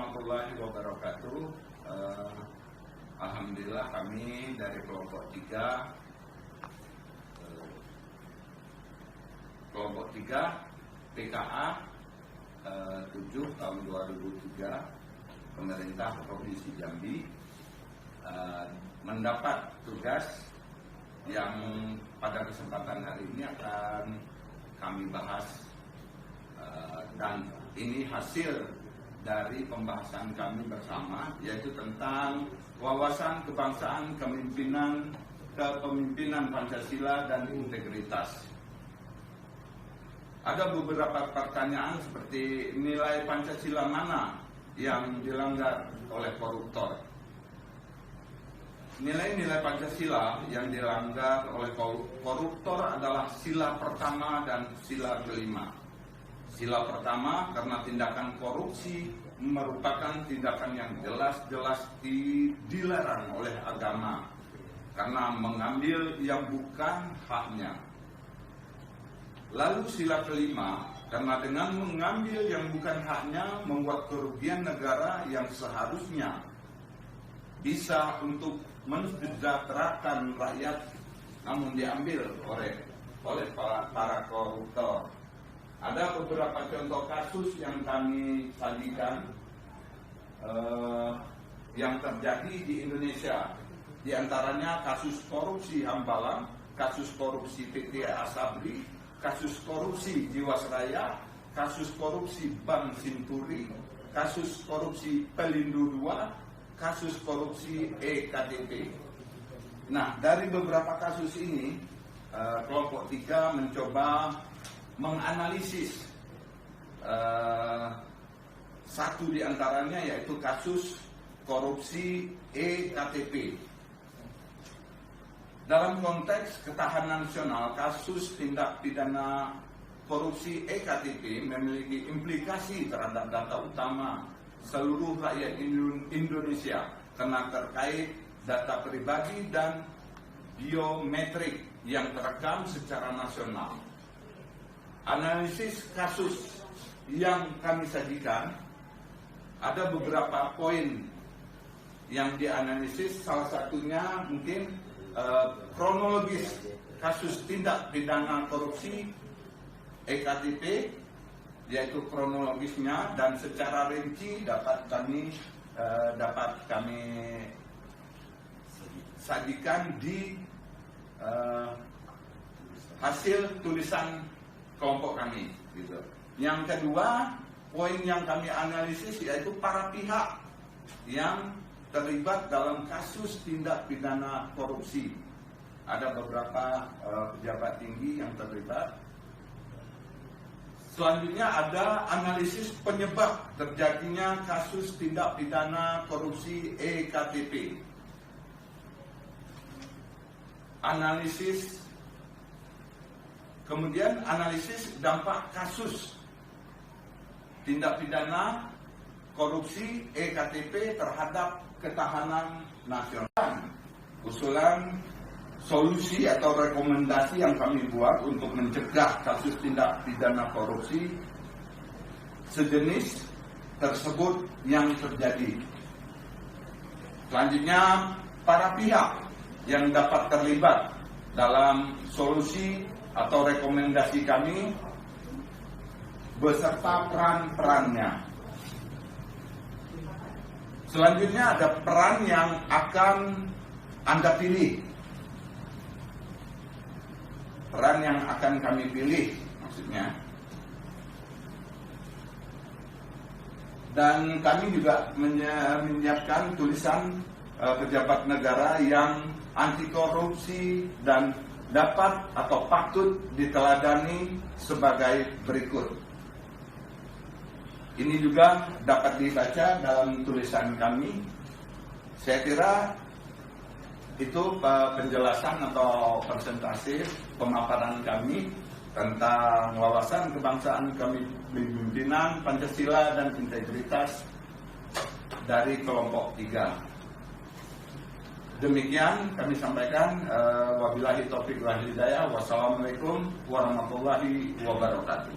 warahmatullahi wabarakatuh. Alhamdulillah kami dari kelompok 3 PKA 7 tahun 2003 pemerintah Provinsi Jambi mendapat tugas yang pada kesempatan hari ini akan kami bahas, dan ini hasil dari pembahasan kami bersama, yaitu tentang wawasan kebangsaan, kepemimpinan Pancasila dan integritas. Ada beberapa pertanyaan seperti nilai Pancasila mana yang dilanggar oleh koruptor. Nilai-nilai Pancasila yang dilanggar oleh koruptor adalah sila pertama dan sila kelima. Sila pertama karena tindakan korupsi merupakan tindakan yang jelas-jelas dilarang oleh agama karena mengambil yang bukan haknya. Lalu sila kelima karena dengan mengambil yang bukan haknya membuat kerugian negara yang seharusnya bisa untuk mensejahterakan rakyat, namun diambil oleh para koruptor. Ada beberapa contoh kasus yang kami sajikan yang terjadi di Indonesia. Di antaranya kasus korupsi Hambalang, kasus korupsi PT Asabri, kasus korupsi Jiwasraya, kasus korupsi Bank Sinturi, kasus korupsi Pelindo II, kasus korupsi EKTP. Nah, dari beberapa kasus ini, kelompok 3 mencoba menganalisis satu di antaranya, yaitu kasus korupsi EKTP. Dalam konteks ketahanan nasional, kasus tindak pidana korupsi EKTP memiliki implikasi terhadap data utama seluruh rakyat Indonesia karena terkait data pribadi dan biometrik yang terekam secara nasional. Analisis kasus yang kami sajikan, ada beberapa poin yang dianalisis. Salah satunya mungkin kronologis kasus tindak pidana korupsi EKTP, yaitu kronologisnya, dan secara rinci dapat kami sajikan di hasil tulisan kelompok kami, gitu. Yang kedua, poin yang kami analisis yaitu para pihak yang terlibat dalam kasus tindak pidana korupsi. Ada beberapa pejabat tinggi yang terlibat. Selanjutnya ada analisis penyebab terjadinya kasus tindak pidana korupsi EKTP. Kemudian analisis dampak kasus tindak pidana korupsi EKTP terhadap ketahanan nasional. Usulan solusi atau rekomendasi yang kami buat untuk mencegah kasus tindak pidana korupsi sejenis tersebut yang terjadi. Selanjutnya, para pihak yang dapat terlibat dalam solusi atau rekomendasi kami beserta peran-perannya. Selanjutnya ada peran yang akan Anda pilih. Peran yang akan kami pilih maksudnya. Dan kami juga menyiapkan tulisan pejabat negara yang anti korupsi dan dapat atau patut diteladani sebagai berikut. Ini juga dapat dibaca dalam tulisan kami. Saya kira itu penjelasan atau presentasi pemaparan kami tentang wawasan kebangsaan, kepemimpinan Pancasila dan integritas dari kelompok 3. Demikian kami sampaikan. Wabillahi taufiq wal hidayah. Wassalamualaikum warahmatullahi wabarakatuh.